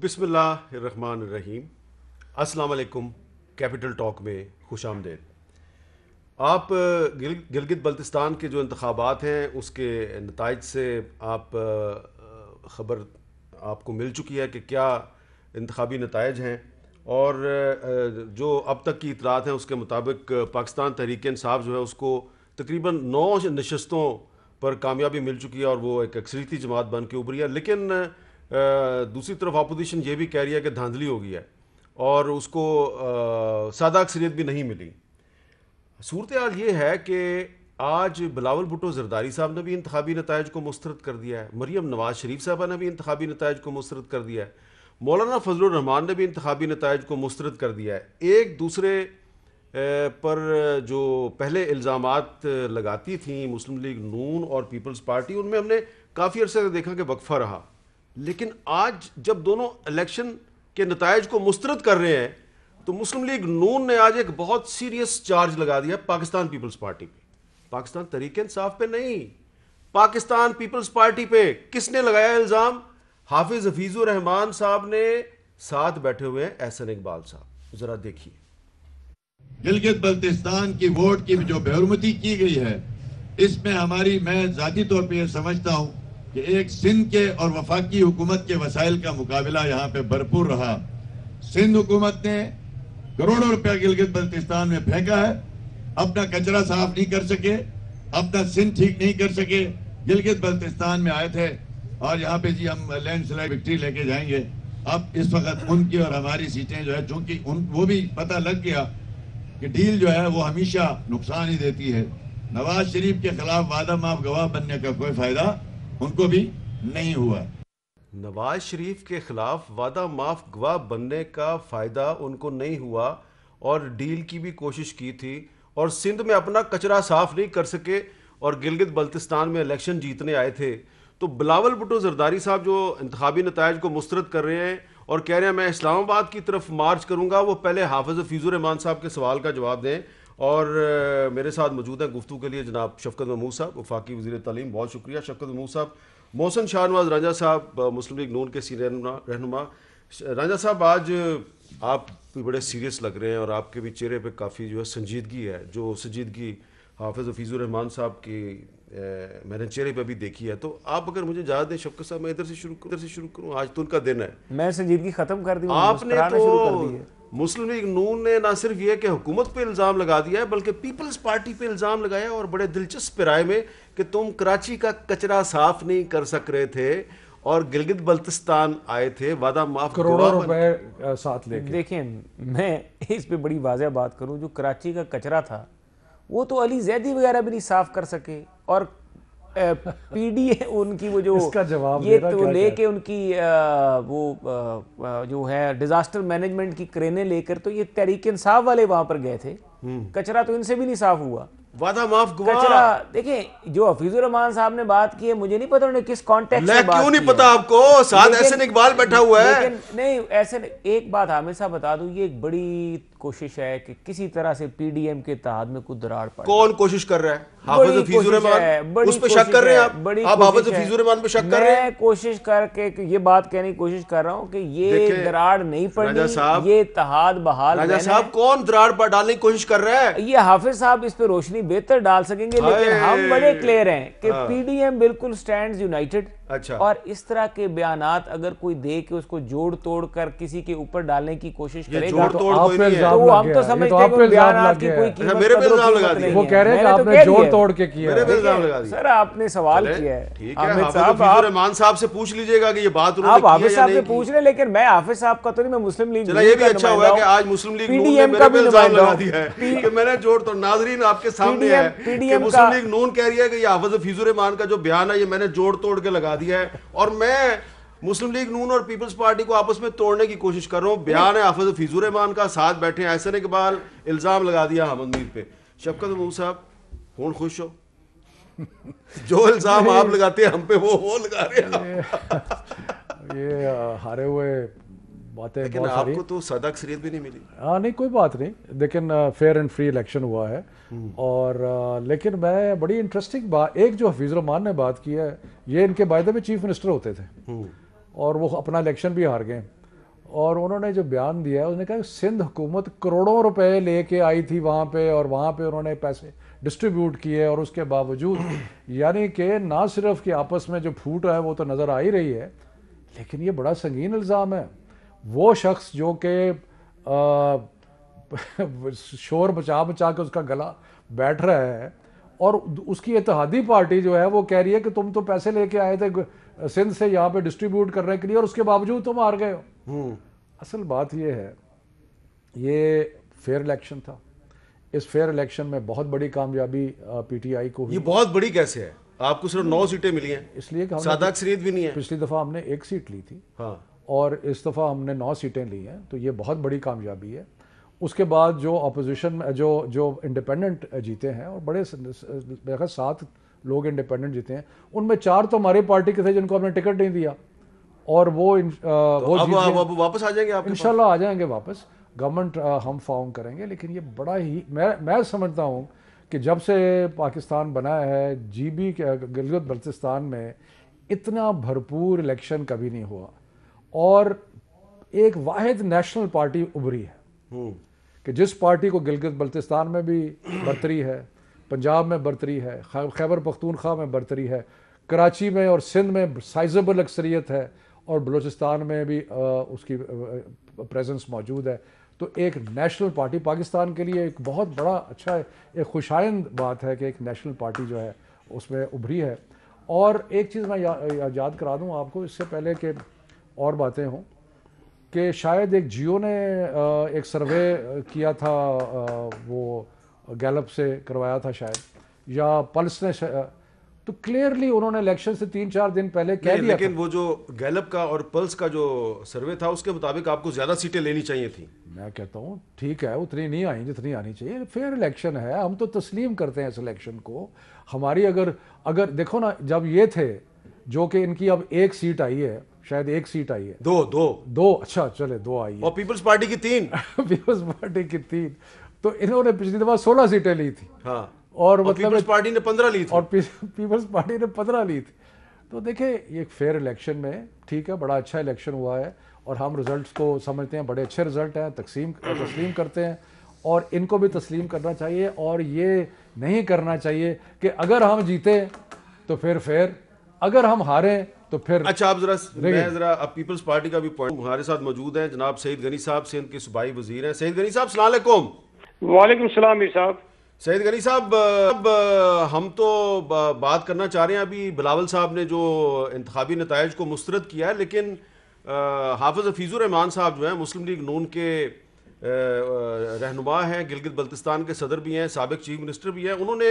बिस्मिल्लाहिर्रहमानिर्रहीम। अस्सलाम वालेकुम। कैपिटल टॉक में खुश आमदेद। आप गिलगित बल्तिस्तान के जो इंतखाबात हैं उसके नताइज से आप ख़बर आपको मिल चुकी है कि क्या इंतखाबी नताइज हैं, और जो अब तक की इतलात हैं उसके मुताबिक पाकिस्तान तहरीक इंसाफ जो है उसको तकरीबन 9 नशस्तों पर कामयाबी मिल चुकी है और वो एक अक्सरियती जमात बन के उभरी है। लेकिन दूसरी तरफ अपोजिशन ये भी कह रही है कि धांधली हो गई है और उसको सादा अक्सरियत भी नहीं मिली। सूरत हाल ये है कि आज बिलावल भुट्टो जरदारी साहब ने भी इंतखाबी नताइज को मुस्तरद कर दिया है, मरियम नवाज शरीफ साहबा ने भी इंतखाबी नताइज को मुस्तरद कर दिया है, मौलाना फजलुर रहमान ने भी इंतखाबी नताइज को मुस्तरद कर दिया है। एक दूसरे पर जो पहले इल्ज़ामात लगाती थी मुस्लिम लीग नून और पीपल्स पार्टी, उनमें हमने काफ़ी अर्से से देखा कि वक्फा रहा। लेकिन आज जब दोनों इलेक्शन के नताइज को मुस्तरद कर रहे हैं तो मुस्लिम लीग नून ने आज एक बहुत सीरियस चार्ज लगा दिया पाकिस्तान पीपल्स पार्टी पे, पाकिस्तान तहरीक इंसाफ पे नहीं, पाकिस्तान पीपल्स पार्टी पे। किसने लगाया इल्ज़ाम? हाफिज हफीजुर रहमान साहब ने, साथ बैठे हुए हैं एहसन इकबाल साहब। जरा देखिए। गिलगित बल्तिस्तान की वोट की जो बेहरमती की गई है, इसमें हमारी, मैं जाती तौर पर यह समझता हूं कि एक सिंध के और वफाकी हुकूमत के वसाइल का मुकाबला यहाँ पे भरपूर रहा। सिंध हुकूमत ने करोड़ों रुपया गिलगित बल्तिस्तान में फेंका है, अपना कचरा साफ नहीं कर सके, अपना सिंध ठीक नहीं कर सके। गिलगित बल्तिस्तान में आए थे और यहाँ पे जी हम लैंडस्लाइड विक्ट्री लेके जाएंगे। अब इस वक्त उनकी और हमारी सीटें जो है, चूंकि वो भी पता लग गया कि डील जो है वो हमेशा नुकसान ही देती है। नवाज शरीफ के खिलाफ वादा माफ गवाह बनने का कोई फायदा उनको भी नहीं हुआ। नवाज शरीफ के खिलाफ वादा माफ गवाह बनने का फायदा उनको नहीं हुआ और डील की भी कोशिश की थी और सिंध में अपना कचरा साफ नहीं कर सके और गिलगित बल्तिस्तान में इलेक्शन जीतने आए थे। तो बिलावल भुट्टो जरदारी साहब जो इंतखाबी नताइज को मुस्तरद कर रहे हैं और कह रहे हैं मैं इस्लामाबाद की तरफ मार्च करूंगा, वो पहले हाफिज हफीजुर रहमान साहब के सवाल का जवाब दें। और मेरे साथ मौजूद हैं गुफ्तगू के लिए जनाब शफकत महमूद साहब, वफाकी वज़ीर तालीम। बहुत शुक्रिया शफकत महमूद साहब। मोहसिन शाहनवाज रांझा साहब, मुस्लिम लीग नून के सीनियर रहनुमा। रांझा साहब, आज आप भी बड़े सीरियस लग रहे हैं और आपके भी चेहरे पे काफ़ी जो है संजीदगी है, जो संजीदगी हाफिज हफीजुर रहमान साहब की मैंने चेहरे पे भी देखी है। तो आप अगर मुझे इजाज़त दें शफकत साहब, मैं इधर से शुरू करूँ। आज तो उनका दिन है, मैं संजीदगी ख़त्म कर दी। आपने तो मुस्लिम लीग नून ने ना सिर्फ ये कि हुकूमत पे इल्ज़ाम लगा दिया है बल्कि पीपल्स पार्टी पे इल्ज़ाम लगाया और बड़े दिलचस्प राय में कि तुम कराची का कचरा साफ नहीं कर सक रहे थे और गिलगित बल्तिस्तान आए थे वादा माफ करोड़ों रुपए साथ लेके। देखिए, मैं इस पे बड़ी वाज़ेह बात करूं, जो कराची का कचरा था वो तो अली जैदी वगैरह भी नहीं साफ कर सके और पीडीए उनकी वो जो इसका जवाब ये तो लेके उनकी वो जो है डिजास्टर मैनेजमेंट की क्रेनें लेकर, तो ये तहरीक इंसाफ वाले वहां पर गए थे। कचरा तो इनसे भी नहीं साफ हुआ, वादा माफ कचरा। देखिए, जो हफीजुर रहमान साहब ने बात की है, मुझे नहीं पता उन्होंने किस कॉन्टेक्स्ट में बात क्यों नहीं की पता है। आपको? साथ एहसन इकबाल बैठा हुआ है। लेकिन नहीं, ऐसे एक बात हामिद साहब बता दूं, ये एक बड़ी कोशिश है कि किसी तरह से पीडीएम के इत्तेहाद में कुछ दरार पड़े। कौन कोशिश कर रहा है? हाफिज हफीजुर रहमान, उस पे शक कर रहे हैं आप हाफिज हफीजुर रहमान पे शक कर रहे हैं? मैं कोशिश करके ये बात कहने की कोशिश कर रहा हूं कि ये दरार नहीं पड़नी, ये इत्तेहाद बहाल। राजा साहब, कौन दरार डालने की कोशिश कर रहा है? ये हाफिज साहब इस पे रोशनी बेहतर डाल सकेंगे, लेकिन हम बड़े क्लियर हैं कि पीडीएम बिल्कुल स्टैंड्स यूनाइटेड। अच्छा। और इस तरह के बयानात अगर कोई दे के उसको जोड़ तोड़ कर किसी के ऊपर डालने की कोशिश करेगा तो हम तो समझते हैं कि बयानात की कोई कीमत मेरे पे इल्जाम लगा दिया। वो कह रहे हैं कि आपने जोड़ तोड़ के किया। मेरे पे इल्जाम लगा दिया। सर, आपने सवाल किया है। ठीक है, हाफिज हफीजुर रहमान साहब से पूछ लीजिएगा कि ये बात उन्होंने आप हाफिज साहब से पूछ रहे, लेकिन मैं हाफिज साहब का तो नहीं, मैं मुस्लिम लीग। चला, ये भी अच्छा हुआ कि आज मुस्लिम लीग नून ने मेरे पे इल्जाम लगा दिया है कि मैंने जोड़ तोड़। नाज़रीन, आपके सामने है कि मुस्लिम लीग नून कह रही है कि ये हाफिज हफीजुर रहमान का जो बयान है ये मैंने जोड़ तोड़ के लगा दिया है और मैं मुस्लिम लीग नून और पीपल्स पार्टी को आपस में तोड़ने की कोशिश कर रहा हूं। बयान है हाफिज हफीजुर रहमान का, साथ बैठे एहसन इकबाल, इल्जाम लगा दिया अहमद मीर पे। शफकत महमूद साहब, हुण खुश हो? जो इल्जाम आप लगाते हैं हम पे वो लगा रहे हैं। ये हारे हुए बातें, लेकिन आपको तो सादा अक्सरियत भी नहीं मिली। हाँ, नहीं कोई बात नहीं, लेकिन फेयर एंड फ्री इलेक्शन हुआ है। और लेकिन मैं बड़ी इंटरेस्टिंग बात, एक जो हफीजुर रहमान ने बात की है, ये इनके बायदे में चीफ मिनिस्टर होते थे और वो अपना इलेक्शन भी हार गए। और उन्होंने जो बयान दिया है उसने कहा कि सिंध हुकूमत करोड़ों रुपए लेके आई थी वहाँ पे, और वहाँ पे उन्होंने पैसे डिस्ट्रीब्यूट किए, और उसके बावजूद यानी कि ना सिर्फ कि आपस में जो फूट है वो तो नज़र आ ही रही है, लेकिन ये बड़ा संगीन इल्ज़ाम है। वो शख्स जो कि शोर बचा बचा के उसका गला बैठ रहा है, और उसकी इत्तेहादी पार्टी जो है वो कह रही है कि तुम तो पैसे लेके आए थे सिंध से यहाँ पे डिस्ट्रीब्यूट करने के लिए, और उसके बावजूद तुम हार गए हो। असल बात ये है, ये फेयर इलेक्शन था। इस फेयर इलेक्शन में बहुत बड़ी कामयाबी पीटीआई को हुई। ये बहुत बड़ी कैसे है? आपको सिर्फ 9 सीटें मिली हैं, इसलिए कि सादा अक्सरियत भी नहीं है। पिछली दफ़ा हमने 1 सीट ली थी, हाँ, और इस दफ़ा हमने 9 सीटें ली हैं, तो ये बहुत बड़ी कामयाबी है। उसके बाद जो अपोजिशन में जो इंडिपेंडेंट जीते हैं, और बड़े 7 लोग इंडिपेंडेंट जीते हैं, उनमें 4 तो हमारी पार्टी के थे जिनको हमने टिकट नहीं दिया, और वो अब वापस आ जाएंगे आप? इंशाल्लाह आ जाएंगे वापस, गवर्नमेंट हम फॉर्म करेंगे। लेकिन ये बड़ा ही मैं समझता हूँ कि जब से पाकिस्तान बना है, GB के गिलगित बल्तिस्तान में इतना भरपूर इलेक्शन कभी नहीं हुआ, और एक वाहिद नेशनल पार्टी उभरी है कि जिस पार्टी को गिलगित बल्तिस्तान में भी बरतरी है, पंजाब में बरतरी है, खैबर पख्तूनख्वा में बरतरी है, कराची में और सिंध में साइजेबल अक्सरियत है, और बलूचिस्तान में भी उसकी प्रेजेंस मौजूद है। तो एक नेशनल पार्टी पाकिस्तान के लिए एक बहुत बड़ा अच्छा एक खुशाइंद बात है कि एक नेशनल पार्टी जो है उसमें उभरी है। और एक चीज़ मैं याद करा दूं आपको, इससे पहले कि और बातें हों, कि शायद एक जियो ने एक सर्वे किया था, वो गैलप से करवाया था शायद, या पल्स ने, तो क्लियरली उन्होंने इलेक्शन से 3-4 दिन पहले कह दिया। लेकिन वो जो गैलप का और पल्स का जो सर्वे था उसके मुताबिक आपको ज्यादा सीटें लेनी चाहिए थी। मैं कहता हूँ ठीक है, उतनी नहीं आई जितनी आनी चाहिए। फेयर इलेक्शन है, हम तो तस्लीम करते हैं इस इलेक्शन को। हमारी अगर देखो ना, जब ये थे जो कि इनकी अब 1 सीट आई है, शायद 1 सीट आई है, दो अच्छा चले 2 आई है, और पीपल्स पार्टी की 3 पीपल्स पार्टी की 3, तो इन्होंने पिछली दफा 16 सीटें ली थी। हाँ, और मतलब पीपल्स पार्टी ने 15 ली थी, और पीपल्स पार्टी ने 15 ली थी। तो देखिए ये फेयर इलेक्शन में ठीक है, बड़ा अच्छा इलेक्शन हुआ है, और हम रिजल्ट्स को समझते हैं बड़े अच्छे रिजल्ट हैं, तस्लीम करते हैं, और इनको भी तस्लीम करना चाहिए। और ये नहीं करना चाहिए कि अगर हम जीते तो फिर फेयर, अगर हम हारे तो फिर। अच्छा, आप जरा अब पीपल्स पार्टी का भी पॉइंट, हमारे साथ मौजूद हैं जनाब सईद गनी साहब, सिंध के सूबाई वजीर हैं। सईद गनी साहब अस्सलाम वालेकुम। वालेकुम सलाम मीर साहब। सईद गनी साहब, अब हम तो बात करना चाह रहे हैं, अभी बिलावल साहब ने जो इंतखाबी नताइज को मुस्तरद किया है, लेकिन हाफिज हफीजुर रहमान साहब जो हैं मुस्लिम लीग नून के रहनुमा हैं, गिलगित बल्तिस्तान के सदर भी हैं, साबिक चीफ मिनिस्टर भी हैं, उन्होंने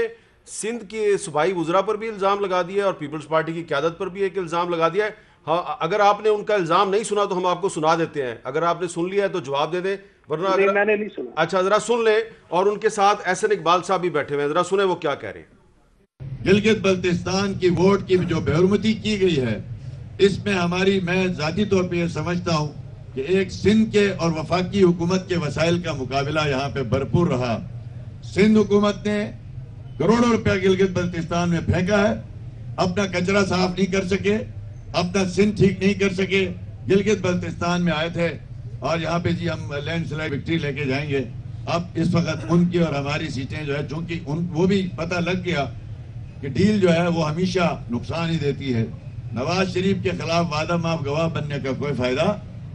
सिंध के सूबाई वज़रा पर भी इल्ज़ाम लगा दिया है और पीपल्स पार्टी की क़यादत पर भी एक इल्ज़ाम लगा दिया है। हाँ, अगर आपने उनका इल्ज़ाम नहीं सुना तो हम आपको सुना देते हैं, अगर आपने सुन लिया है तो जवाब दे दें, वरना मैंने नहीं सुना। अच्छा, जरा सुन ले। और उनके साथ एहसन इकबाल साहब भी बैठे हुए हैं, जरा सुने वो क्या कह रहे हैं। गिलगित बल्तिस्तान की वोट की जो बेहुरमती की गई है, इसमें मैं जाती तौर पर यह समझता हूँ कि एक सिंध के और वफाकी हुकूमत के वसाइल का मुकाबला यहाँ पे भरपूर रहा। सिंध हुकूमत ने करोड़ों रुपया गिलगित बल्तिस्तान में फेंका है, अपना कचरा साफ नहीं कर सके, अपना सिंध ठीक नहीं कर सके। गिलगित बल्तिस्तान में आए थे और यहाँ पे जी हम लैंडस्लाइड विक्ट्री लेके जाएंगे। अब इस वक्त उनकी और हमारी सीटें जो है, चूंकि वो भी पता लग गया कि डील जो है वो हमेशा नुकसान ही देती है। नवाज शरीफ के खिलाफ वादा माफ गवाह बनने का कोई फायदा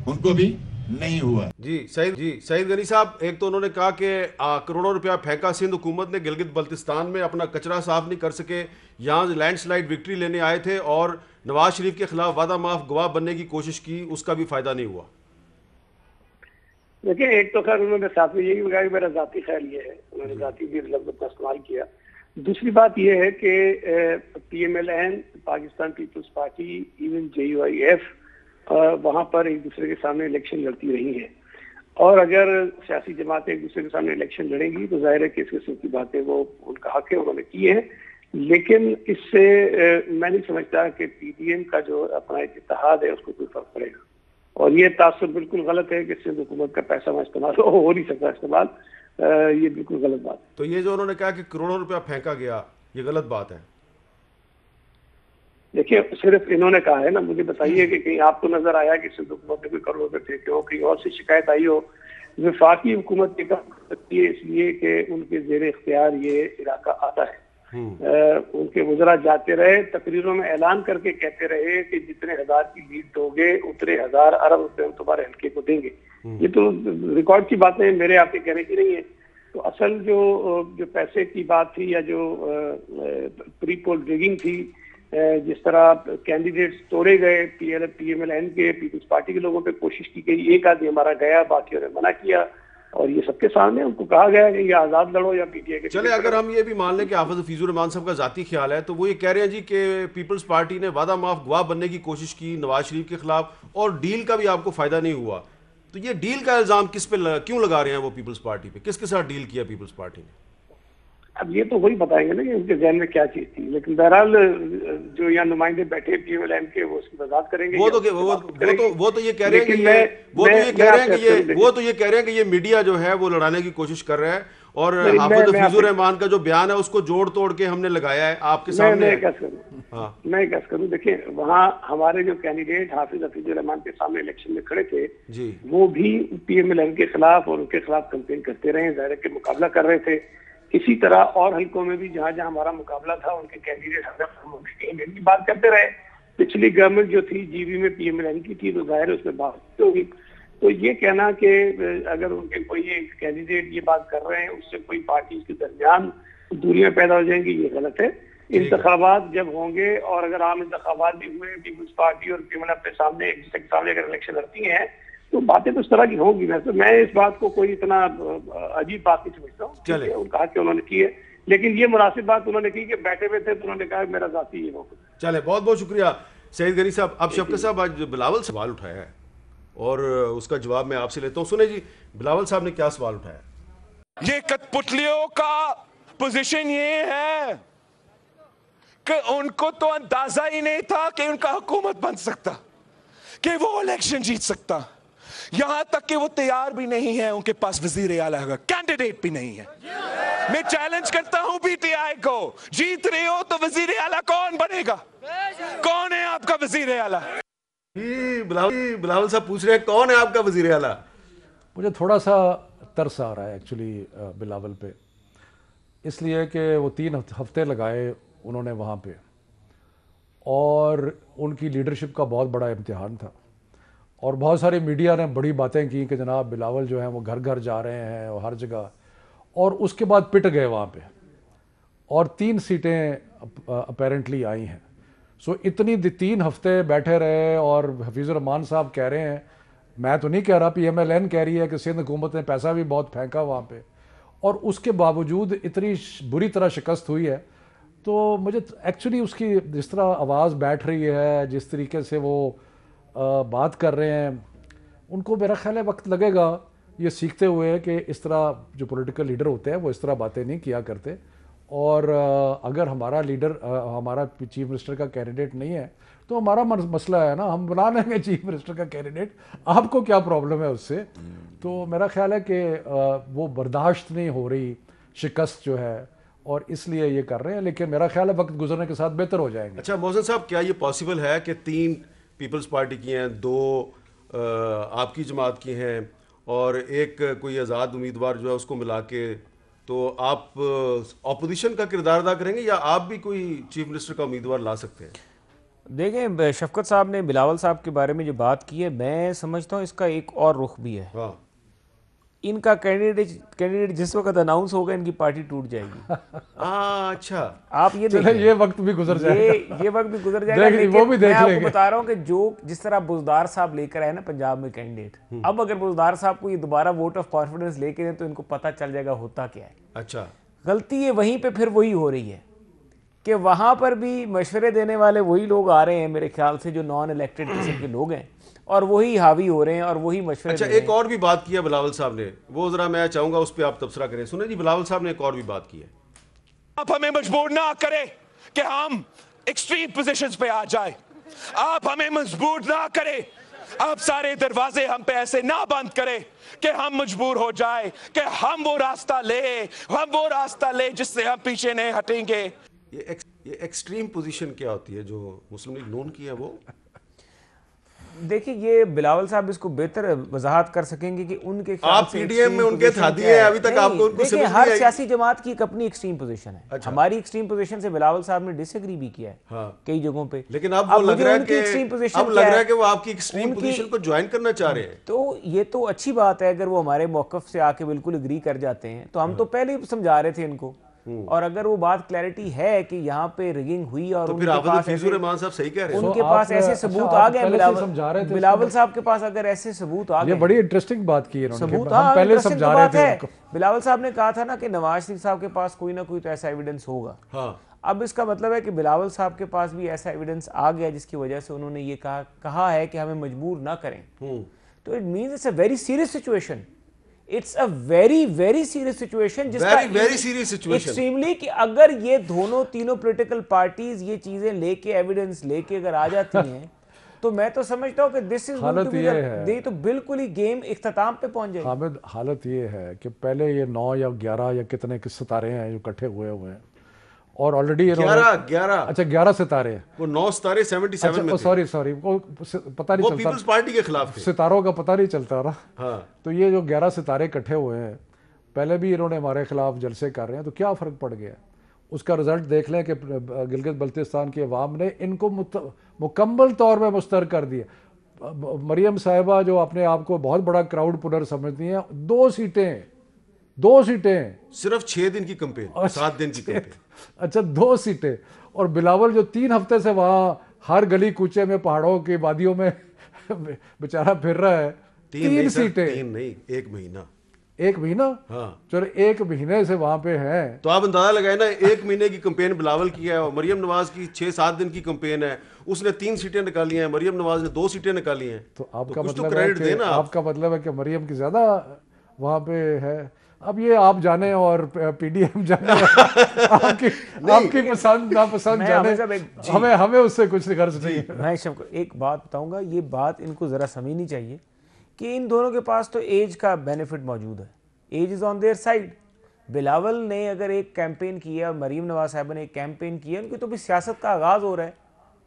उनको भी नहीं हुआ। जी सईद गनी साहब, एक तो उन्होंने कहा कि करोड़ों रुपया फेंका सिंध हुकूमत ने, गिलगित बल्तिस्तान में अपना कचरा साफ नहीं कर सके, यहाँ लैंडस्लाइड विक्ट्री लेने आए थे और नवाज शरीफ के खिलाफ वादा माफ गवाह बनने की कोशिश की, उसका भी फायदा नहीं हुआ। देखिए, एक तो खैर उन्होंने साथ में यही कहा कि मेरा जाती ख्याल ये है, उन्होंने जाती भी लफ्ज़ का इस्तेमाल किया। दूसरी बात यह है कि PMLN, Pakistan peoples party, even JUIF वहाँ पर एक दूसरे के सामने इलेक्शन लड़ती रही है, और अगर सियासी जमातें एक दूसरे के सामने इलेक्शन लड़ेंगी तो जाहिर है कि इस किस्म की बातें वो उनका हक है, उन्होंने की है। लेकिन इससे मैं नहीं समझता कि PDM का जो अपना एक इत्तेहाद है उसको कोई फर्क पड़ेगा, और ये तासुर बिल्कुल गलत है कि सिंध हुकूमत का पैसा वहाँ इस्तेमाल हो नहीं सकता इस्तेमाल, ये बिल्कुल गलत बात है। तो ये जो उन्होंने कहा कि करोड़ों रुपया फेंका गया, ये गलत बात है। देखिए सिर्फ इन्होंने कहा है ना, मुझे बताइए कि कहीं आपको नजर आया कि सिंध हुकूमत में कोई करोड़ थे, क्यों कहीं और से शिकायत आई हो? वफाकी हुकूमत की कम सकती है इसलिए कि उनके जेर इख्तियार ये इलाका आता है। उनके वज़रा जाते रहे, तकरीरों में ऐलान करके कहते रहे कि जितने हजार की लीड दोगे उतने 1000 अरब रुपए हम तुम्हारे हल्के को देंगे। ये तो रिकॉर्ड की बातें मेरे आपके कहने की नहीं है। तो असल जो पैसे की बात थी या जो प्री पोल रिगिंग थी, जिस तरह कैंडिडेट्स तोड़े गए PMLN के, पीपल्स पार्टी के लोगों पे कोशिश की गई, एक आदमी हमारा गया, बाकियों ने मना किया और ये सबके सामने उनको कहा गया कि ये आजाद लड़ो या PTI के। चले अगर हम ये भी मान लें कि हाफिज हफीजुर रहमान साहब का जाती ख्याल है, तो वो ये कह रहे हैं जी कि पीपल्स पार्टी ने वादा माफ गवाह बनने की कोशिश की नवाज शरीफ के खिलाफ और डील का भी आपको फायदा नहीं हुआ। तो ये डील का इल्जाम किस पे क्यों लगा रहे हैं वो पीपल्स पार्टी पे? किसके साथ डील किया पीपल्स पार्टी ने? अब ये तो वही बताएंगे ना कि उनके जहन में क्या चीज थी, लेकिन बहरहाल जो यहाँ नुमाइंदे बैठे PMLN के वो उसकी वजाहत करेंगे। वो तो ये कह रहे हैं कि वो तो ये कह रहे हैं कि ये मीडिया जो है वो लड़ाने की कोशिश कर रहा है और हाफिज हफीजुर रहमान का जो बयान है उसको जोड़ तोड़ के हमने लगाया है आपके सामने। मैं क्या करूँ, देखिए वहाँ हमारे जो कैंडिडेट हाफिज हफीजुर रहमान के सामने इलेक्शन में खड़े थे जी, वो भी PMLN के खिलाफ और उनके खिलाफ कैंपेन करते रहे, ज़ाहिर के मुकाबला कर रहे थे। इसी तरह और हल्कों में भी जहां जहां हमारा मुकाबला था उनके कैंडिडेट की बात करते रहे। पिछली गवर्नमेंट जो थी GB में PMLN की थी, तो जाहिर उसमें बात होगी। तो ये कहना कि अगर उनके कोई एक कैंडिडेट ये बात कर रहे हैं उससे कोई पार्टी के दरमियान दूरियां पैदा हो जाएंगी, ये गलत है। इंतखाबात जब होंगे और अगर आम इंतखाबात भी हुए, पीपल्स पार्टी और PMLN अपने सामने एक दूसरे के सामने अगर इलेक्शन लड़ती हैं तो बातें तो इस तरह की होंगी। वैसे मैं इस बात को कोई इतना अजीब बात नहीं समझता हूँ, उनका कि उन्होंने की है, लेकिन ये मुनासिब बात उन्होंने की कि बैठे हुए थे तो उन्होंने कहा मेरा जाती ये मौका। चले बहुत बहुत शुक्रिया सईद गनी साहब। अब शफकत साहब आज बिलावल सवाल उठाया है और उसका जवाब मैं आपसे लेता हूँ। सुने जी बिलावल साहब ने क्या सवाल उठाया। ये कठपुतलियों का पोजीशन ये है कि उनको तो अंदाजा ही नहीं था कि उनका हुकूमत बन सकता, कि वो इलेक्शन जीत सकता। यहां तक कि वो तैयार भी नहीं है, उनके पास वजीर आला का कैंडिडेट भी नहीं है। मैं चैलेंज करता हूं PTI को, जीत रहे हो तो वजीर आला कौन बनेगा? कौन है आपका वजीर आला? बिलावल साहब पूछ रहे हैं कौन है आपका वजीर आला। मुझे थोड़ा सा तरस आ रहा है एक्चुअली बिलावल पे, इसलिए कि वो 3 हफ्ते लगाए उन्होंने वहाँ पे और उनकी लीडरशिप का बहुत बड़ा इम्तिहान था और बहुत सारे मीडिया ने बड़ी बातें की कि जनाब बिलावल जो है वो घर घर जा रहे हैं और हर जगह, और उसके बाद पिट गए वहाँ पे और 3 सीटें अपेरेंटली आई हैं। सो इतनी 3 हफ्ते बैठे रहे और हफीज़ुर रहमान साहब कह रहे हैं, मैं तो नहीं कह रहा, PMLN कह रही है कि सिंध हुकूमत ने पैसा भी बहुत फेंका वहाँ पे और उसके बावजूद इतनी बुरी तरह शिकस्त हुई है। तो मुझे एक्चुअली उसकी जिस तरह आवाज़ बैठ रही है, जिस तरीके से वो बात कर रहे हैं, उनको मेरा ख्याल है वक्त लगेगा ये सीखते हुए कि इस तरह जो पॉलिटिकल लीडर होते हैं वो इस तरह बातें नहीं किया करते। और अगर हमारा लीडर हमारा चीफ मिनिस्टर का कैंडिडेट नहीं है तो हमारा मसला है ना, हम बना लेंगे चीफ मिनिस्टर का कैंडिडेट, आपको क्या प्रॉब्लम है उससे? तो मेरा ख्याल है कि वो बर्दाश्त नहीं हो रही शिकस्त जो है और इसलिए ये कर रहे हैं, लेकिन मेरा ख्याल है वक्त गुजरने के साथ बेहतर हो जाएंगे। अच्छा मोहसिन साहब, क्या ये पॉसिबल है कि 3 पीपल्स पार्टी की हैं, 2 आपकी जमात की हैं और एक कोई आज़ाद उम्मीदवार जो है उसको मिला के, तो आप अपोजिशन का किरदार अदा करेंगे या आप भी कोई चीफ मिनिस्टर का उम्मीदवार ला सकते हैं? देखें, शफकत साहब ने बिलावल साहब के बारे में जो बात की है, मैं समझता हूँ इसका एक और रुख भी है। हाँ, इनका कैंडिडेट जिस वक्त अनाउंस होगा इनकी पार्टी टूट जाएगी। अच्छा, आप ये देखें, ये वक्त भी गुजर जाएगा, ये वक्त भी गुजर जाएगा, लेकिन वो भी देख मैं आपको लेंगे। बता रहा हूँ कि जो जिस तरह बुजदार साहब लेकर आए ना पंजाब में कैंडिडेट, अब अगर बुजदार साहब को ये दोबारा वोट ऑफ कॉन्फिडेंस लेके दें तो इनको पता चल जाएगा होता क्या है। अच्छा, गलती है वहीं पे फिर वही हो रही है कि वहां पर भी मशवरे देने वाले वही लोग आ रहे हैं मेरे ख्याल से जो नॉन इलेक्टेड किस्म के लोग हैं और वही हावी हो रहे हैं और वही मशवरे। अच्छा, एक और भी बात की है बिलावल साहब ने, वो जरा मैं चाहूंगा उस पर आप तबसरा करें। सुने जी, बिलावल साहब ने एक और भी बात की है। आप हमें मजबूर ना करें कि हम एक्सट्रीम पोजीशंस पे आ जाए, आप हमें मजबूर ना करें, आप सारे दरवाजे हम पे ऐसे ना बंद करें कि हम मजबूर हो जाए कि हम वो रास्ता ले जिससे हम पीछे नहीं हटेंगे। ये एक्सट्रीम पोजीशन क्या होती है जो मुस्लिम लीग नून की है वो? देखिए, ये बिलावल साहब इसको बेहतर वजाहत कर सकेंगे कि उनके आप पीडीएम में उनके साथी हैं, अभी तक आपको उनको समझ नहीं आई। हर सियासी जमात की एक अपनी एक्सट्रीम पोजीशन है। अच्छा। हमारी एक्सट्रीम पोजीशन से बिलावल साहब ने डिसएग्री भी किया है हाँ। कई जगहों पे, लेकिन अब वो लग रहा है कि वो आपकी एक्सट्रीम उनकी- पोजीशन को ज्वाइन करना चाह रहे हैं। तो ये तो अच्छी बात है अगर वो हमारे मौकफ से आके बिल्कुल एग्री कर जाते हैं। तो हम तो पहले ही समझा रहे थे इनको, और अगर वो बात क्लैरिटी है कि यहाँ पे रिगिंग हुई और तो फिर आप फैजुर रहमान साहब सही कह रहे हैं। उनके पास ऐसे सबूत आ गए, बिलावल साहब के पास अगर ऐसे सबूत आ गए, ये बड़ी इंटरेस्टिंग बात की है इन्होंने, सबूत हम पहले interesting समझा तो रहे बात थे है। उनको। बिलावल साहब ने कहा था ना कि नवाज शरीफ साहब के पास कोई ना कोई तो ऐसा एविडेंस होगा। हाँ। अब इसका मतलब है कि बिलावल साहब के पास भी ऐसा एविडेंस आ गया जिसकी वजह से उन्होंने ये कहा है कि हमें मजबूर ना करें। तो it means it's a very serious situation. It's a very very serious situation, very serious situation extremely, कि अगर ये तीनों पॉलिटिकल पार्टीज ये चीजें लेके एविडेंस लेके अगर आ जाती हैं तो मैं तो समझता हूँ कि दिस इज हालत ये है, तो बिल्कुल ही गेम इख्तिताम पे पहुंच जाएगी। हामिद, हालत ये है कि पहले ये 9 या 11 या कितने सितारे हैं जो इकट्ठे हुए हैं, और ऑलरेडी 11 अच्छा 11 सितारे हैं। वो 9 सितारे 77 में थे। सॉरी वो पता नहीं वो चलता, पीपल्स पार्टी के खिलाफ थे। सितारों का पता नहीं चलता ना। हाँ। तो ये जो 11 सितारे इकट्ठे हुए हैं, पहले भी इन्होंने हमारे खिलाफ जलसे कर रहे हैं, तो क्या फ़र्क पड़ गया? उसका रिजल्ट देख लें कि गिलगित बल्तिस्तान की अवाम ने इनको मुकम्मल तौर पर मुस्तरद कर दिया। मरियम साहिबा जो अपने आप को बहुत बड़ा क्राउड पुलर समझती हैं, 2 सीटें सिर्फ 6 दिन की कैंपेन, 7 दिन की कैंपेन। अच्छा 2 सीटें, और बिलावल जो 3 हफ्ते से वहाँ हर गली कूचे में पहाड़ों की वादियों में बेचारा फिर रहा है। 3 सीटें, 3 नहीं, 1 महीना। 1 महीना? हाँ। चलो 1 महीने से वहां पे हैं, तो आप अंदाजा लगाए ना, 1 महीने की कैंपेन बिलावल की है और मरियम नवाज की 6-7 दिन की कैंपेन है। उसने 3 सीटें निकाली हैं, मरियम नवाज ने 2 सीटें निकाली हैं। तो आपका कुछ मतलब तो क्रेडिट देना। आपका मतलब है कि मरियम की ज्यादा वहां पे है। अब ये आप जाने और पीडीएम जाने, आपकी पसंद नापसंद जाने, हमें उससे कुछ गर्ज नहीं है। मैं सबको एक बात बताऊंगा, ये बात इनको जरा समझनी चाहिए कि इन दोनों के पास तो एज का बेनिफिट मौजूद है। Edge is on their side. Bilawal ने अगर एक कैंपेन किया और मरीम नवाज साहब ने एक कैंपेन किया, उनकी तो भी सियासत का आगाज हो रहा है।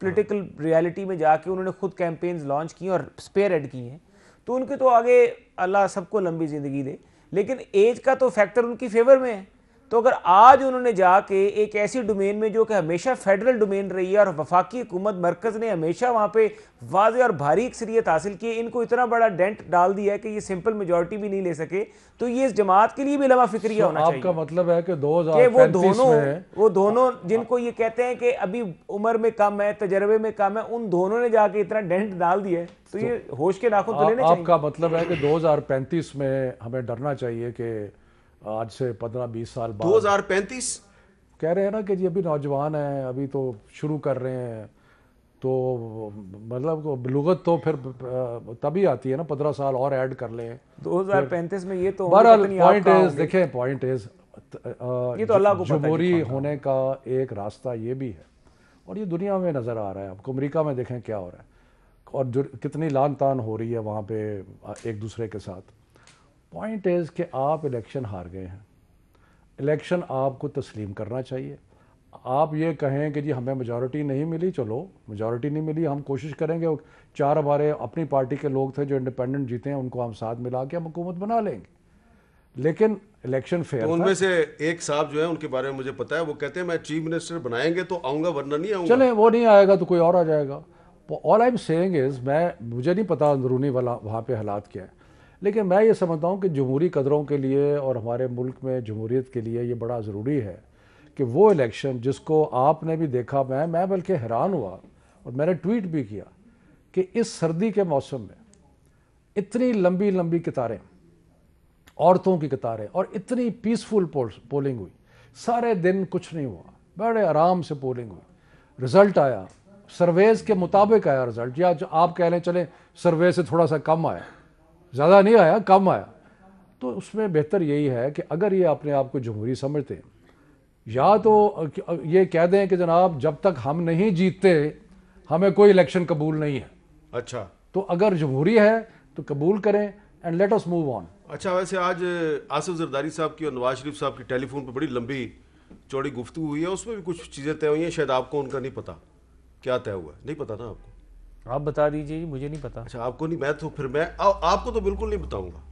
पॉलिटिकल रियलिटी में जाके उन्होंने खुद कैंपेन्स लॉन्च की और स्पेयर हेड की हैं, तो उनके तो आगे अल्लाह सबको लंबी ज़िंदगी दे, लेकिन एज का तो फैक्टर उनकी फेवर में है। तो अगर आज उन्होंने जाके एक ऐसी डोमेन में जो कि हमेशा फेडरल डोमेन रही है और वफाकी हुकूमत मरकज़ ने हमेशा वहाँ पे वाज़े और भारी अक्सरियत हासिल की, इनको इतना बड़ा डेंट डाल दिया है कि ये सिंपल मेजॉरिटी भी नहीं ले सके, तो ये इस जमात के लिए भी लम्हा फिक्रिया होना चाहिए। आपका मतलब है कि 2035 में वो दोनों जिनको ये कहते हैं कि अभी उम्र में कम है, तजर्बे में कम है, उन दोनों ने जाके इतना डेंट डाल दिया है, तो ये होश के नाखून तो लेने चाहिए। आपका मतलब है कि 2035 में हमें डरना चाहिए कि आज से 15-20 साल बाद 2035 कह रहे हैं ना कि जी अभी नौजवान हैं, अभी तो शुरू कर रहे हैं, तो मतलब लुगत तो फिर तभी आती है ना, 15 साल और ऐड कर लें 2035 में। ये तो पॉइंट इज, देखें पॉइंट इज, ये तो अल्लाह को पता है। जमहूरी होने का एक रास्ता ये भी है, और ये दुनिया में नज़र आ रहा है। आपको अमेरिका में देखें क्या हो रहा है, और जो कितनी लान तान हो रही है वहाँ पे एक दूसरे के साथ। पॉइंट इज़ कि आप इलेक्शन हार गए हैं, इलेक्शन आपको तस्लीम करना चाहिए। आप ये कहें कि जी हमें मेजॉरिटी नहीं मिली, चलो मेजॉरिटी नहीं मिली, हम कोशिश करेंगे, 4 हमारे अपनी पार्टी के लोग थे जो इंडिपेंडेंट जीते हैं, उनको हम साथ मिला के हम हुकूमत बना लेंगे। लेकिन इलेक्शन फेयर तो उनमें से एक साहब जो है उनके बारे में मुझे पता है, वो कहते हैं मैं चीफ मिनिस्टर बनाएंगे तो आऊँगा, वरना नहीं आऊँगा। चलें, वो नहीं आएगा तो कोई और आ जाएगा। All I am saying is, मुझे नहीं पता अंदरूनी वाला वहाँ पे हालात क्या है, लेकिन मैं ये समझता हूँ कि जमहूरी कदरों के लिए और हमारे मुल्क में जमहूरियत के लिए ये बड़ा ज़रूरी है कि वो इलेक्शन जिसको आपने भी देखा, मैं बल्कि हैरान हुआ और मैंने ट्वीट भी किया कि इस सर्दी के मौसम में इतनी लंबी लंबी कतारें, औरतों की कतारें, और इतनी पीसफुल पोलिंग हुई, सारे दिन कुछ नहीं हुआ, बड़े आराम से पोलिंग हुई, रिज़ल्ट आया सर्वेज़ के मुताबिक आया रिज़ल्ट, या जो आप कह लें चलें सर्वे से थोड़ा सा कम आया, ज़्यादा नहीं आया, कम आया। तो उसमें बेहतर यही है कि अगर ये अपने आप को जमहूरी समझते हैं, या तो ये कह दें कि जनाब जब तक हम नहीं जीतते हमें कोई इलेक्शन कबूल नहीं है। अच्छा, तो अगर जमहूरी है तो कबूल करें and let us move on. अच्छा, वैसे आज आसिफ जरदारी साहब की और नवाज शरीफ साहब की टेलीफोन पर बड़ी लंबी चौड़ी गुफ्तगू हुई है, उसमें भी कुछ चीज़ें तय हुई हैं, शायद आपको उनका नहीं पता क्या तय हुआ है, नहीं पता ना आपको? आप बता दीजिए जी, मुझे नहीं पता। अच्छा आपको नहीं, मैं तो फिर मैं आपको तो बिल्कुल नहीं बताऊंगा।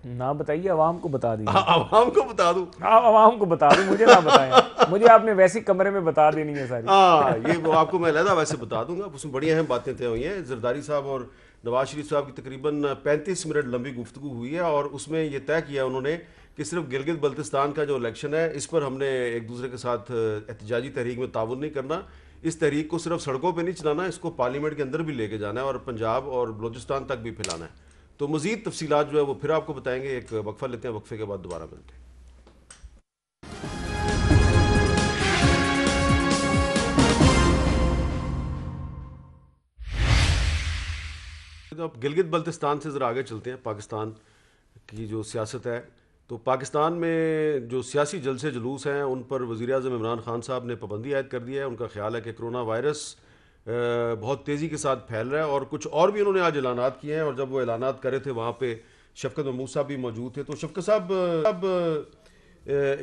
ना बताइए, आवाम को बता दीजिए। आवाम को बता दूं? आप आवाम को बता दो, मुझे ना बताएं। मुझे आपने वैसे कमरे में बता देनी है सारी। हाँ, ये वो आपको मैं लहदा वैसे बता दूंगा। उसमें बड़ी अहम बातें तय हुई हैं। जरदारी साहब और नवाज शरीफ साहब की तकरीबन 35 मिनट लंबी गुफ्तगू हुई है और उसमें ये तय किया उन्होंने कि सिर्फ गिलगित बल्तिस्तान का जो इलेक्शन है इस पर हमने एक दूसरे के साथ एहतजाजी तहरीक में ताउन नहीं करना, इस तहरीक को सिर्फ सड़कों पर नहीं चलाना, इसको पार्लियामेंट के अंदर भी लेके जाना है और पंजाब और बलोचिस्तान तक भी फैलाना है। तो मज़ीद तफसीलात जो है वो फिर आपको बताएंगे। एक वक्फा लेते हैं, वक्फे के बाद दोबारा मिलते हैं। तो अब गिलगित बल्तिस्तान से ज़रा आगे चलते हैं। पाकिस्तान की जो सियासत है, तो पाकिस्तान में जो सियासी जलसे जुलूस हैं उन पर वज़ीर-ए-आज़म इमरान खान साहब ने पाबंदी आयद कर दी है। उनका ख्याल है कि कोरोना वायरस बहुत तेज़ी के साथ फैल रहा है और कुछ और भी उन्होंने आज ऐलानात किए हैं और जब वो ऐलानात करे थे वहाँ पे शफ़क़त महमूद साहब भी मौजूद थे। तो शफ़क़त साहब, अब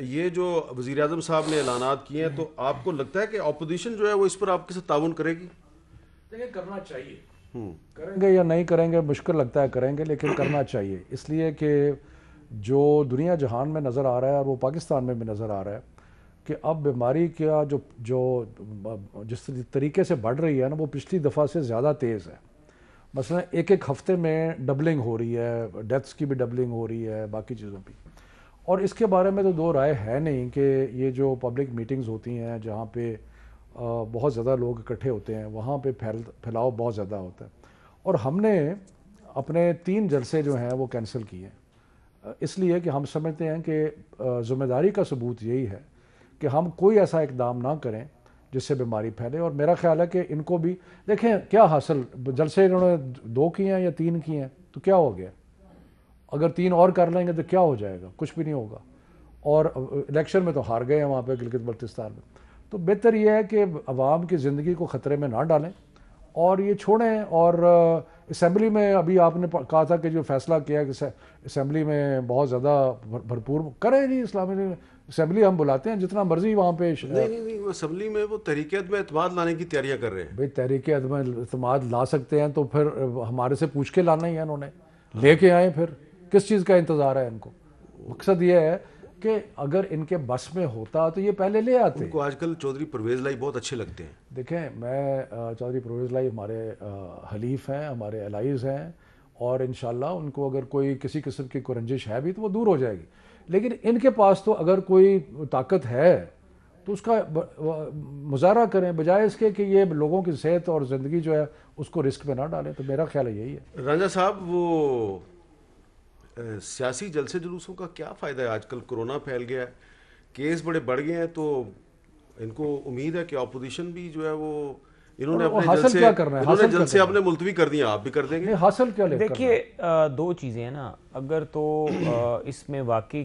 ये जो वज़ीर-ए-आज़म साहब ने ऐलानात किए हैं, तो आपको लगता है कि अपोजिशन जो है वो इस पर आपके साथ ताउन करेगी? देखिए, करना चाहिए। करेंगे या नहीं करेंगे मुश्किल लगता है, करेंगे, लेकिन करना चाहिए, इसलिए कि जो दुनिया जहान में नज़र आ रहा है और वो पाकिस्तान में भी नज़र आ रहा है कि अब बीमारी का जो जिस तरीके से बढ़ रही है ना, वो पिछली दफ़ा से ज़्यादा तेज़ है। मसलन एक हफ़्ते में डबलिंग हो रही है, डेथ्स की भी डबलिंग हो रही है, बाकी चीज़ों की। और इसके बारे में तो दो राय है नहीं कि ये जो पब्लिक मीटिंग्स होती हैं जहाँ पे बहुत ज़्यादा लोग इकट्ठे होते हैं, वहाँ पे फैलाव बहुत ज़्यादा होता है। और हमने अपने 3 जलसे जो हैं वो कैंसिल किए, इसलिए कि हम समझते हैं कि ज़िम्मेदारी का सबूत यही है कि हम कोई ऐसा इकदाम ना करें जिससे बीमारी फैले। और मेरा ख्याल है कि इनको भी देखें क्या हासिल, जलसे इन्होंने 2 किए हैं या 3 किए हैं तो क्या हो गया, अगर 3 और कर लेंगे तो क्या हो जाएगा, कुछ भी नहीं होगा। और इलेक्शन में तो हार गए हैं वहाँ पे गिलगित बल्तिस्तान में। तो बेहतर यह है कि अवाम की ज़िंदगी को ख़तरे में ना डालें और ये छोड़ें। और असम्बली में अभी आपने कहा था कि जो फैसला किया कि असम्बली में बहुत ज़्यादा भरपूर करें, जी इस्लामी असम्बली हम बुलाते हैं जितना मर्जी वहाँ पे। नहीं, वो असम्बली में वो तहरीक में एतमाद लाने की तैयारियाँ कर रहे हैं। भाई तहरीक एतमाद ला सकते हैं तो फिर हमारे से पूछ के लाना ही है, उन्होंने लेके आए, फिर किस चीज़ का इंतज़ार है इनको। मकसद ये है कि अगर इनके बस में होता तो ये पहले ले आते। उनको आजकल चौधरी परवेज़ लाई बहुत अच्छे लगते हैं। देखें, मैं चौधरी परवेज़ लाई हमारे हलीफ हैं, हमारे एलाइज़ हैं और इंशाल्लाह उनको अगर कोई किसी किस्म की कोई रंजिश है भी तो वो दूर हो जाएगी। लेकिन इनके पास तो अगर कोई ताकत है तो उसका मुजाहरा करें, बजाय इसके कि ये लोगों की सेहत और ज़िंदगी जो है उसको रिस्क में ना डालें। तो मेरा ख्याल यही है। राजा साहब, वो सियासी जलसे जुलूसों का क्या फ़ायदा है? आजकल कोरोना फैल गया है, केस बड़े बढ़ गए हैं, तो इनको उम्मीद है कि अपोजिशन भी जो है वो इन्होंने अपने जलसे क्या करना है, इन्होंने जलसे अपने मुलतवी कर दिए, आप भी कर देंगे? हासिल क्या ले? देखिए, 2 चीज़ें हैं ना। अगर तो इसमें वाकई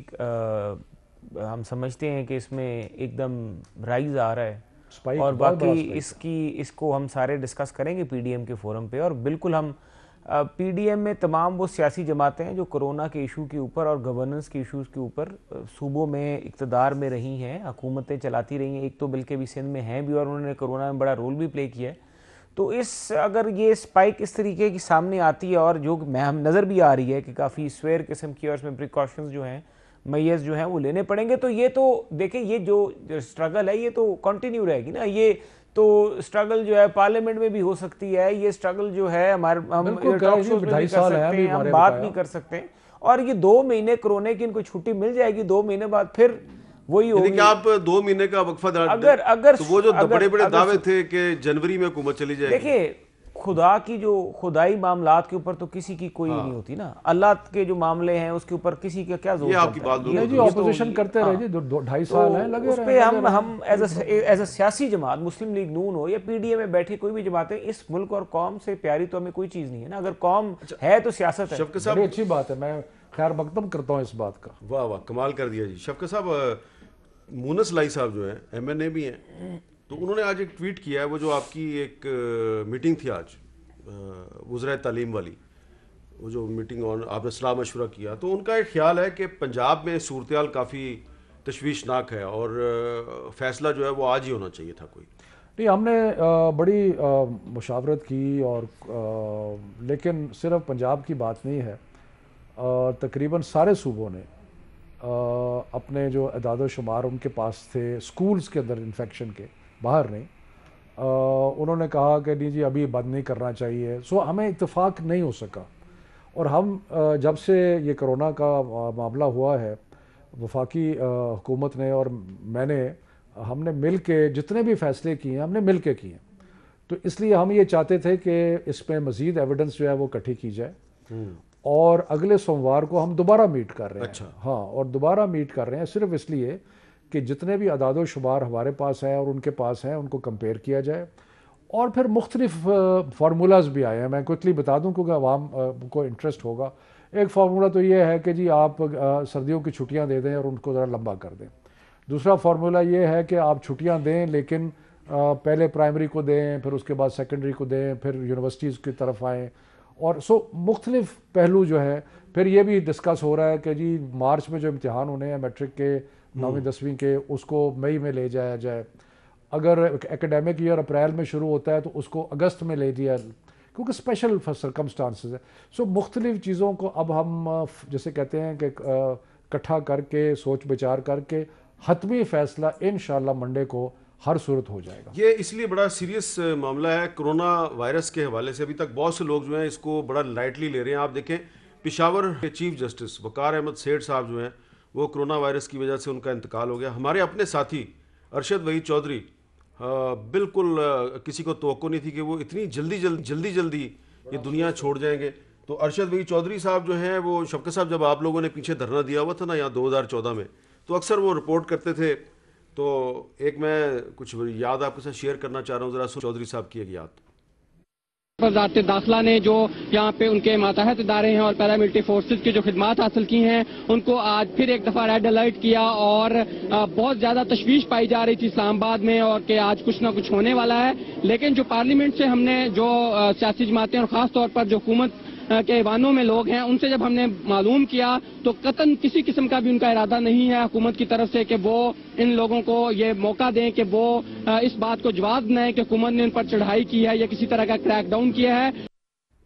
हम समझते हैं कि इसमें एकदम राइज आ रहा है और बाकी इसको हम सारे डिस्कस करेंगे पीडीएम के फोरम पे। और बिल्कुल हम पीडीएम में तमाम वो सियासी जमातें हैं जो कोरोना के इशू के ऊपर और गवर्नेंस के इशूज़ के ऊपर सूबों में इक़्तिदार में रही हैं, हुकूमतें चलाती रही हैं। एक तो बल्कि भी सिंध में हैं भी और उन्होंने कोरोना में बड़ा रोल भी प्ले किया है। तो अगर ये स्पाइक इस तरीके की सामने आती है और जो हम नज़र भी आ रही है कि काफ़ी स्वेयर किस्म की और इसमें प्रिकॉशंस जो हैं मैयर्स जो हैं वो लेने पड़ेंगे, तो ये तो देखें, ये जो स्ट्रगल है ये तो कंटिन्यू रहेगी ना। ये तो स्ट्रगल जो है पार्लियामेंट में भी हो सकती है, ये स्ट्रगल जो है हम टॉक शोज में भी कर सकते हैं, हम बात भी कर सकते हैं। और ये 2 महीने कोरोना की इनको छुट्टी मिल जाएगी, 2 महीने बाद फिर वही होगी। आप 2 महीने का वक्फा अगर तो वो जो बड़े बड़े दावे थे कि जनवरी में हुकूमत चली जाएगी। देखिए, खुदा की जो खुदाई मामलात के ऊपर तो किसी की कोई नहीं होती ना। अल्लाह के जो मामले हैं उसके ऊपर किसी का क्या जोर। ये आपकी बात नहीं जी, ऑपोजिशन करते रहे जी, 2-2.5 साल हैं लगे रहे। हम एज अ सियासी जमात, मुस्लिम लीग नून हो या पीडीएम में बैठी कोई भी जमातें, इस मुल्क और कौम से प्यारी तो हमें कोई चीज़ नहीं है ना। अगर कौम है तो सियासत है। बड़ी अच्छी बात है, मैं खैर मकदम करता हूँ इस बात का। वाह वाह, कमाल कर दिया जी। शफ़क़त साहब, मूनस लाई साहब जो हैं MNA भी हैं, तो उन्होंने आज एक ट्वीट किया है, वो जो आपकी एक मीटिंग थी आज वज़राए तालीम वाली, वो जो मीटिंग और आपने सलाह मशवरा किया, तो उनका एक ख्याल है कि पंजाब में सूरत हाल काफ़ी तशवीशनाक है और फैसला जो है वो आज ही होना चाहिए था कोई। नहीं, हमने बड़ी मुशावरत की और लेकिन सिर्फ पंजाब की बात नहीं है, तकरीबन सारे सूबों ने अपने जो अदाद शुमार उनके पास थे स्कूल्स के अंदर इन्फेक्शन के, बाहर नहीं, उन्होंने कहा कि नहीं जी अभी बंद नहीं करना चाहिए। सो हमें इत्तेफाक नहीं हो सका और हम जब से ये कोरोना का मामला हुआ है, वफाकी हुकूमत ने और हमने मिल के जितने भी फैसले किए हैं हमने मिल के किए हैं। तो इसलिए हम ये चाहते थे कि इसमें मज़ीद एविडेंस जो है वो इकट्ठी की जाए और अगले सोमवार को हम दोबारा मीट कर रहे हैं। अच्छा। हाँ, और दोबारा मीट कर रहे हैं सिर्फ इसलिए कि जितने भी अदाद शुमार हमारे पास हैं और उनके पास हैं उनको कंपेयर किया जाए और फिर मुख्तलिफ फार्मूलाज भी आए हैं। मैं क्विकली बता दूं क्योंकि आवाम को इंटरेस्ट होगा। एक फार्मूला तो ये है कि जी आप सर्दियों की छुट्टियां दे दें और उनको ज़रा लंबा कर दें। दूसरा फार्मूला ये है कि आप छुट्टियां दें लेकिन पहले प्राइमरी को दें, फिर उसके बाद सेकेंडरी को दें, फिर यूनिवर्सिटीज़ की तरफ आएँ और मुख्तलिफ पहलू जो है। फिर ये भी डिस्कस हो रहा है कि जी मार्च में जो इम्तिहान होने हैं मैट्रिक के 9वीं 10वीं के, उसको मई में ले जाया जाए। अगर एकेडमिक ईयर अप्रैल में शुरू होता है तो उसको अगस्त में ले दिया, क्योंकि स्पेशल सर्कमस्टांसेस है। सो मुख्तलिफ चीज़ों को अब हम जैसे कहते हैं कि इकट्ठा करके सोच विचार करके हतमी फैसला इंशाल्लाह मंडे को हर सूरत हो जाएगा। ये इसलिए बड़ा सीरियस मामला है कोरोना वायरस के हवाले से। अभी तक बहुत से लोग जो हैं इसको बड़ा लाइटली ले रहे हैं। आप देखें पेशावर के चीफ जस्टिस वकार अहमद सेठ साहब जो हैं वो कोरोना वायरस की वजह से उनका इंतकाल हो गया। हमारे अपने साथी अरशद वहीद चौधरी, बिल्कुल किसी को तवक्को नहीं थी कि वो इतनी जल्दी ये दुनिया छोड़ जाएंगे। तो अरशद वहीद चौधरी साहब जो हैं वो, शफकत साहब जब आप लोगों ने पीछे धरना दिया हुआ था ना यहाँ 2014 में, तो अक्सर वो रिपोर्ट करते थे। तो एक मैं कुछ याद आपके साथ शेयर करना चाह रहा हूँ, जरा चौधरी साहब की एक याद। वज़ारत दाखिला ने जो यहाँ पे उनके मातहत इदारे हैं और पैरामिलिट्री फोर्सेज की जो खिदमात हासिल की हैं उनको आज फिर एक दफ़ा रेड अलर्ट किया और बहुत ज़्यादा तशवीश पाई जा रही थी इस्लामाबाद में और कि आज कुछ ना कुछ होने वाला है। लेकिन जो पार्लियामेंट से हमने जो सियासी जमातें और ख़ास तौर पर जो हुकूमत के ऐवानों में लोग हैं उनसे जब हमने मालूम किया तो कतन किसी किस्म का भी उनका इरादा नहीं है हुकूमत की तरफ से कि वो इन लोगों को ये मौका दें कि वो इस बात को जवाब दें कि हुकूमत ने उन पर चढ़ाई की है या किसी तरह का क्रैकडाउन किया है।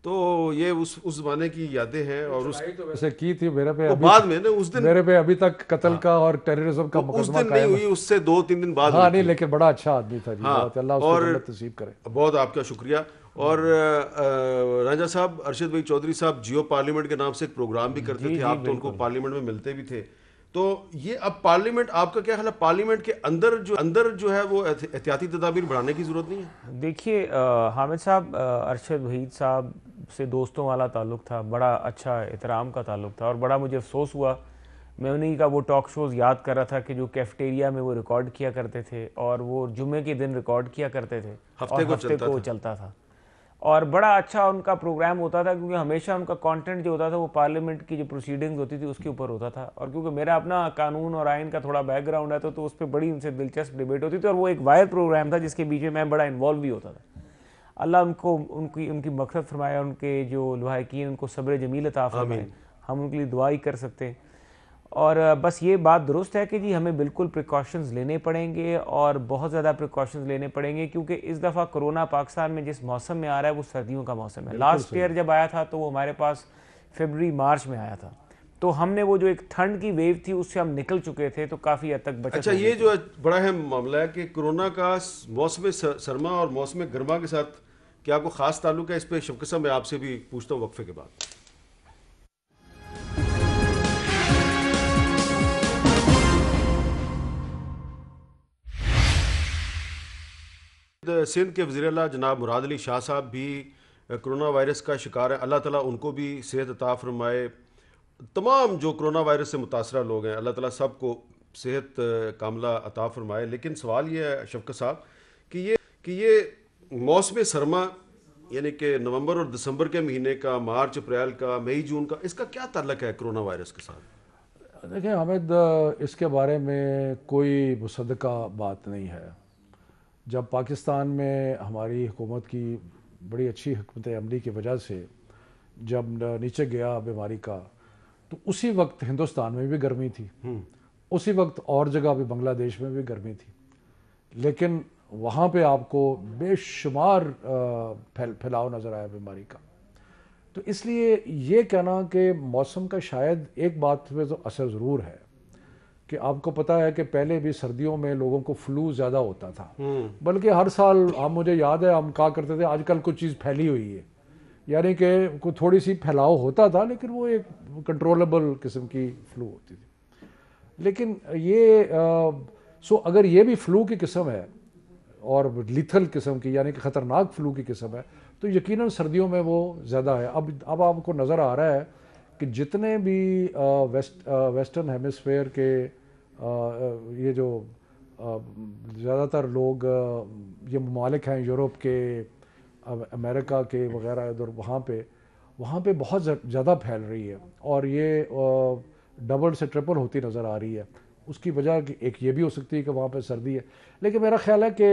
तो ये उस जमाने की यादें हैं और उस तो वैसे की थी मेरे पे तो बाद में ना उस दिन मेरे पे अभी तक कत्ल का और टेररिज्म का उस मुकदमा दिन नहीं हुई, उससे 2-3 दिन बाद। हाँ नहीं, लेकिन बड़ा अच्छा आदमी था जी। हाँ, अल्लाह उसको जन्नत नसीब करे। बहुत आपका शुक्रिया। और राजा साहब, अरशद वहीद चौधरी साहब जियो पार्लियामेंट के नाम से एक प्रोग्राम भी करते थे। आप तो उनको पार्लियामेंट में मिलते भी थे। तो ये अब पार्लियामेंट, आपका क्या ख्याल है, पार्लियामेंट के अंदर जो है वो एहतियाती तदाबीर बढ़ाने की जरूरत नहीं है? देखिए हामिद साहब, अरशद वहीद साहब से दोस्तों वाला ताल्लुक़ था, बड़ा अच्छा एहतराम का ताल्लुक़ था और बड़ा मुझे अफसोस हुआ। मैं उन्हीं का वो टॉक शोज़ याद कर रहा था कि जो कैफेटेरिया में वो रिकॉर्ड किया करते थे और वो जुम्मे के दिन रिकॉर्ड किया करते थे, हफ्ते को चलता था और बड़ा अच्छा उनका प्रोग्राम होता था क्योंकि हमेशा उनका कंटेंट जो होता था वो पार्लियामेंट की जो प्रोसीडिंग्स होती थी उसके ऊपर होता था। और क्योंकि मेरा अपना कानून और आइन का थोड़ा बैकग्राउंड है तो उस पर बड़ी उनसे दिलचस्प डिबेट होती थी और वो एक वायर प्रोग्राम था जिसके बीच में मैं बड़ा इन्वॉल्व भी होता था। अल्लाह उनको उनकी मग़फ़िरत फरमाए, उनके जो लवाहिकीन उनको सब्र जमील अता फरमाए। हम उनके लिए दुआ ही कर सकते हैं। और बस ये बात दुरुस्त है कि जी हमें बिल्कुल प्रिकॉशंस लेने पड़ेंगे और बहुत ज़्यादा प्रिकॉशंस लेने पड़ेंगे क्योंकि इस दफ़ा कोरोना पाकिस्तान में जिस मौसम में आ रहा है वो सर्दियों का मौसम है। लास्ट ईयर जब आया था तो वो हमारे पास फरवरी मार्च में आया था, तो हमने वो जो एक ठंड की वेव थी उससे हम निकल चुके थे, तो काफ़ी हद तक बचत। अच्छा, ये जो बड़ा अहम मामला है कि कोरोना का मौसम सरमा और मौसम गर्मा के साथ क्या आपको ख़ास ताल्लुक है? इस पर शफकत साहब मैं आपसे भी पूछता हूँ वक्फे के बाद। सिंध के वज़ीर-ए-आला जनाब मुराद अली शाह साहब भी कोरोना वायरस का शिकार है। अल्लाह ताला उनको भी सेहत अता फरमाए। तमाम जो कोरोना वायरस से मुतासरा लोग हैं, अल्लाह ताला सबको सेहत कामला अता फरमाए। लेकिन सवाल ये है शफकत साहब कि ये मौसम सरमा यानी कि नवंबर और दिसंबर के महीने का, मार्च अप्रैल का, मई जून का, इसका क्या ताल्लुक है कोरोना वायरस के साथ? देखिए हामिद, इसके बारे में कोई मुसद्दका बात नहीं है। जब पाकिस्तान में हमारी हुकूमत की बड़ी अच्छी हिकमत अमली की वजह से जब नीचे गया बीमारी का, तो उसी वक्त हिंदुस्तान में भी गर्मी थी उसी वक्त और जगह भी बांग्लादेश में भी गर्मी थी, लेकिन वहाँ पे आपको बेशुमार फैलाव नज़र आया बीमारी का। तो इसलिए ये कहना कि मौसम का शायद एक बात पे तो असर ज़रूर है कि आपको पता है कि पहले भी सर्दियों में लोगों को फ्लू ज़्यादा होता था, बल्कि हर साल मुझे याद है हम कहा करते थे आजकल कुछ चीज़ फैली हुई है, यानी कि कोई थोड़ी सी फैलाव होता था लेकिन वो एक कंट्रोलेबल किस्म की फ्लू होती थी। लेकिन ये सो अगर ये भी फ्लू की किस्म है और लीथल किस्म की, यानी कि ख़तरनाक फ्लू की किस्म है, तो यकीनन सर्दियों में वो ज़्यादा है। अब आपको नज़र आ रहा है कि जितने भी वेस्टर्न हेमिस्फेयर के ये जो ज़्यादातर लोग ये ममालिक हैं यूरोप के, अमेरिका के वगैरह, इधर वहाँ पे बहुत ज़्यादा फैल रही है और ये डबल से ट्रिपल होती नज़र आ रही है। उसकी वजह एक ये भी हो सकती है कि वहाँ पे सर्दी है, लेकिन मेरा ख्याल है कि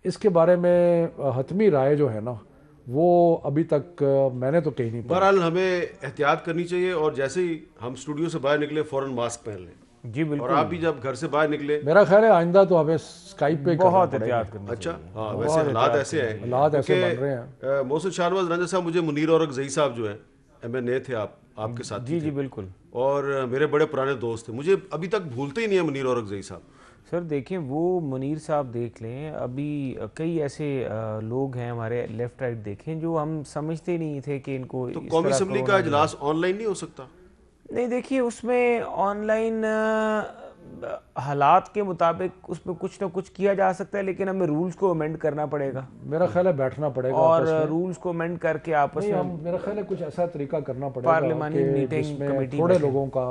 इसके बारे में हतमी राय जो है ना वो अभी तक मैंने तो कहीं नहीं पढ़ी। बहरहाल हमें एहतियात करनी चाहिए और जैसे ही हम स्टूडियो से बाहर निकले फ़ौरन मास्क पहन लें। जी बिल्कुल। और आप भी जब घर से बाहर निकले, मेरा ख्याल है आइंदा तो हमें स्काइप पे बहुत एहतियात करनी अच्छा चाहिए। हाँ, वैसे हालात ऐसे हैं, हालात ऐसे बन रहे हैं। मोहसिन शाहनवाज रंजा साहब, मुझे मुनीर औरकज़ई साहब जो हैं MNA थे, आपके साथ जी जी बिल्कुल, और मेरे बड़े पुराने दोस्त थे, मुझे अभी तक भूलते ही नहीं है मुनीर औरकज़ई साहब। सर देखें वो मुनीर साहब देख लें, अभी कई ऐसे लोग हैं हमारे लेफ्ट राइट देखें जो हम समझते नहीं थे कि इनको तो इस कौमी तरह असम्बली का इजलास ऑनलाइन नहीं हो सकता? नहीं, देखिए उसमें ऑनलाइन हालात के मुताबिक उसमें कुछ ना कुछ किया जा सकता है, लेकिन हमें रूल्स को अमेंड करना पड़ेगा। मेरा ख्याल है बैठना पड़ेगा और रूल्स को अमेंड करके आपस में मेरा ख्याल है कुछ ऐसा तरीका करना पड़ेगा पार्लियामानी मीटिंग कमेटी थोड़े लोगों का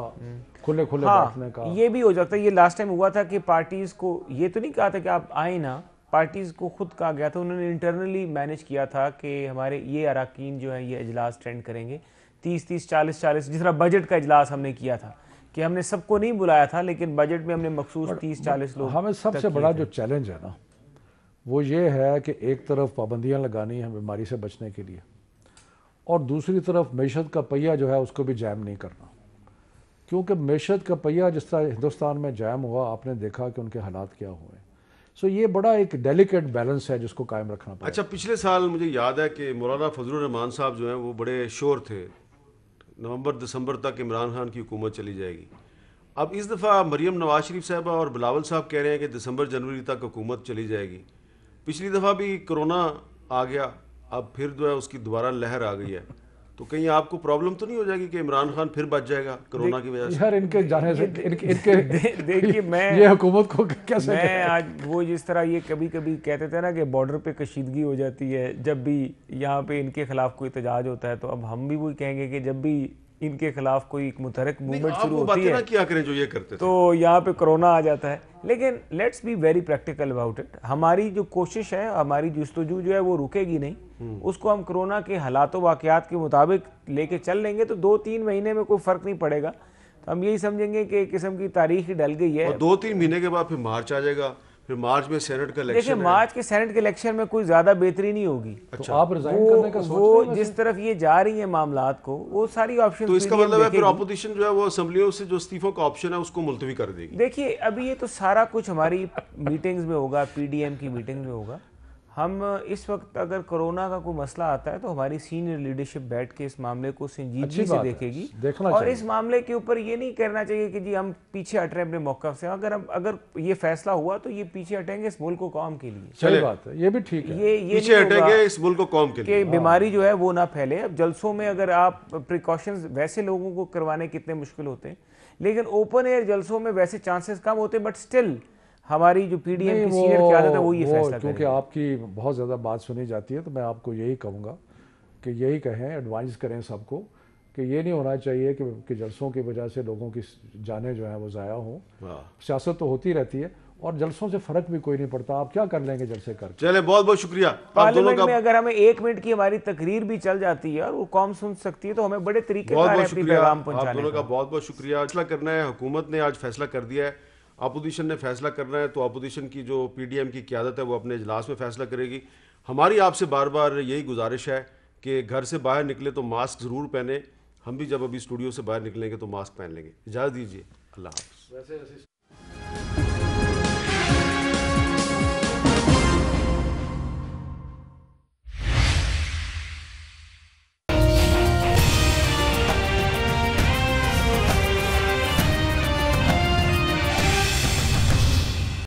खुले बैठने का। ये भी हो सकता है। ये लास्ट टाइम हुआ था कि पार्टीज को ये तो नहीं कहा था कि आप आए ना, पार्टीज को खुद कहा गया था, उन्होंने इंटरनली मैनेज किया था कि हमारे ये अरकान जो है ये इजलास अटेंड करेंगे 30-30 40-40, जिस तरह बजट का इजलास हमने किया था कि हमने सबको नहीं बुलाया था, लेकिन बजट में हमने मखसूस 30-40 लोग। हमें सबसे बड़ा जो चैलेंज है ना वो ये है कि एक तरफ पाबंदियां लगानी है बीमारी से बचने के लिए, और दूसरी तरफ मैशत का पहिया जो है उसको भी जैम नहीं करना, क्योंकि मैशत का पहिया जिस तरह हिंदुस्तान में जैम हुआ आपने देखा कि उनके हालात क्या हुए। सो ये बड़ा एक डेलिकेट बैलेंस है जिसको कायम रखना पड़ेगा। अच्छा, पिछले साल मुझे याद है कि मौलाना फजलुर रहमान साहब जो हैं वो बड़े शोर थे, नवंबर-दिसंबर तक इमरान खान की हुकूमत चली जाएगी। अब इस दफ़ा मरीम नवाज शरीफ साहबा और बिलावल साहब कह रहे हैं कि दिसंबर-जनवरी तक हुकूमत चली जाएगी। पिछली दफ़ा भी कोरोना आ गया, अब फिर जो है उसकी दोबारा लहर आ गई है, तो कहीं आपको प्रॉब्लम तो नहीं हो जाएगी कि इमरान खान फिर बच जाएगा कोरोना की वजह से? यार इनके जाने से इनके देखिए मैं ये हुकूमत को कैसे मैं आज वो जिस तरह ये कभी कभी कहते थे ना कि बॉर्डर पे कशीदगी हो जाती है जब भी यहाँ पे इनके खिलाफ कोई एहतजाज होता है, तो अब हम भी वही कहेंगे कि जब भी इनके खिलाफ कोई मुतहरक मूवमेंट शुरू होती है क्या करें जो ये करते थे, तो यहाँ पे कोरोना आ जाता है। लेकिन let's be very practical about it. हमारी जो कोशिश है, हमारी जुस्तजू जो है वो रुकेगी नहीं, उसको हम कोरोना के हालातों वाक़यात के मुताबिक लेके चल लेंगे तो 2-3 महीने में कोई फ़र्क नहीं पड़ेगा। तो हम यही समझेंगे कि एक किस्म की तारीख ही डल गई है और 2-3 महीने के बाद फिर मार्च आ जाएगा, फिर मार्च में सेनेट का इलेक्शन। देखिए मार्च के सेनेट के इलेक्शन में कोई ज्यादा बेहतरी नहीं होगी। अच्छा, आप रिजाइन करने का सोच रहे वो हैं? जिस तरफ ये जा रही है मामलात को, वो सारी ऑप्शन तो इसका मतलब है फिर अपोजिशन जो है वो असेंबलियों से जो इस्तीफों का ऑप्शन है उसको मुलतवी कर देगी। देखिए अभी ये तो सारा कुछ हमारी मीटिंग्स में होगा, PDM की मीटिंग में होगा। हम इस वक्त अगर कोरोना का कोई मसला आता है तो हमारी सीनियर लीडरशिप बैठ के इस मामले को संजीदगी से देखेगी, और इस मामले के ऊपर ये नहीं करना चाहिए कि जी हम पीछे हट रहे हैं अपने मौक़िफ़ से। अगर ये फैसला हुआ तो ये पीछे हटेंगे इस मुल्क को कौम के लिए। सही बात है, ये भी ठीक है, ये पीछे हटेंगे इस मुल्क को कौम के लिए, कि बीमारी जो है वो ना फैले। अब जलसों में अगर आप प्रिकॉशंस वैसे लोगों को करवाने कितने मुश्किल होते हैं, लेकिन ओपन एयर जलसों में वैसे चांसेस कम होते हैं, बट स्टिल हमारी जो PDM की सीनियर क़यादत है वो ये फैसला करेगी। क्योंकि आपकी बहुत ज़्यादा बात सुनी जाती है तो मैं आपको यही कहूँगा कि यही कहें, एडवाइस करें सबको कि ये नहीं होना चाहिए कि जलसों की वजह से लोगों की जानें जो हैं वो ज़ाया हों। सियासत तो होती रहती है और जलसों से फ़र्क भी कोई नहीं पड़ता, आप क्या कर लेंगे जलसे कर। चले, बहुत बहुत शुक्रिया। पार्लियामेंट में अगर हमें 1 मिनट की हमारी तकरीर भी चल जाती है और वो कौम सुन सकती है तो हमें बड़े तरीके बहुत बहुत शुक्रिया आप दोनों का, बहुत बहुत शुक्रिया। फैसला करना है, हुकूमत ने आज फैसला कर दिया है, अपोजिशन ने फैसला करना है, तो अपोजिशन की जो PDM की क़यादत है वो अपने इजलास में फैसला करेगी। हमारी आपसे बार बार यही गुजारिश है कि घर से बाहर निकले तो मास्क ज़रूर पहने, हम भी जब अभी स्टूडियो से बाहर निकलेंगे तो मास्क पहन लेंगे। इजाज़त दीजिए, अल्लाह हाफ़िज़। वैसे